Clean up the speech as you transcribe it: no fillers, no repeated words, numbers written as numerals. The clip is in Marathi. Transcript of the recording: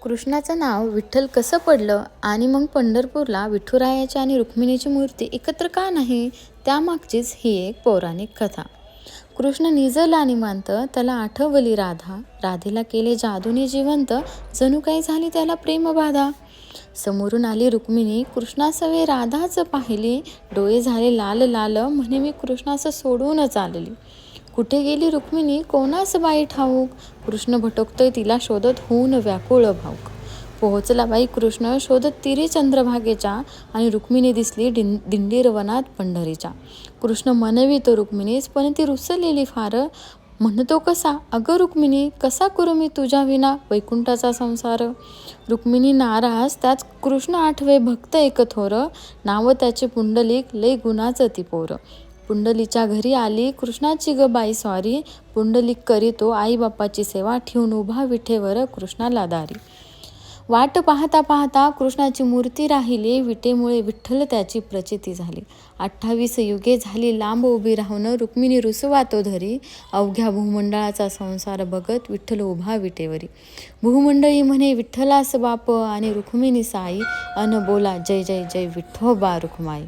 कृष्णाचं नाव विठ्ठल कसं पडलं आणि मग पंढरपूरला विठुरायाची आणि रुक्मिणीची मूर्ती एकत्र का नाही, त्यामागचीच ही एक पौराणिक कथा. कृष्ण निजला निमांत, त्याला आठवली राधा, राधेला केले जादूने जिवंत, जणू काही झाली त्याला प्रेमबाधा. समोरून आली रुक्मिणी, कृष्णासवे राधाच पाहिली, डोळे झाले लाल लाल, म्हणे मी कृष्णास सोडून चालली. कुठे गेली रुक्मिणी कोणास बाई ठाऊक, कृष्ण भटकतोय तिला शोधत होऊन व्याकुळ भाऊक. पोहोचला बाई कृष्ण शोधत तिरी चंद्रभागेच्या, आणि रुक्मिणी दिसली दिंडीर वनात पंढरीच्या. कृष्ण मनवितो रुक्मिणीस, पण ती रुसलेली फार, म्हणतो कसा अगं रुक्मिणी, कसा करू मी तुझ्या विना वैकुंठाचा संसार. रुक्मिणी नाराज, त्याच कृष्ण आठवे भक्त एक थोर, नाव त्याचे पुंडलिक, लय गुणाचं ती पोर. पुंडलीच्या घरी आली कृष्णाची ग बाई स्वारी, पुंडलिक करीतो आई बापाची सेवा, ठेवून उभा विठेवर कृष्णाला दारी. वाट पाहता पाहता कृष्णाची मूर्ती राहिली, विटेमुळे विठ्ठल त्याची प्रचिती झाली. 28 युगे झाली लांब उभी राहून, रुक्मिणी रुसवातो धरी, अवघ्या भूमंडळाचा संसार बघत विठ्ठल उभा विटेवरी. भूमंडळी म्हणे विठ्ठलास बाप, आणि रुक्मिणी साई, अन बोला जय जय जय विठ्ठोबा रुक्माई.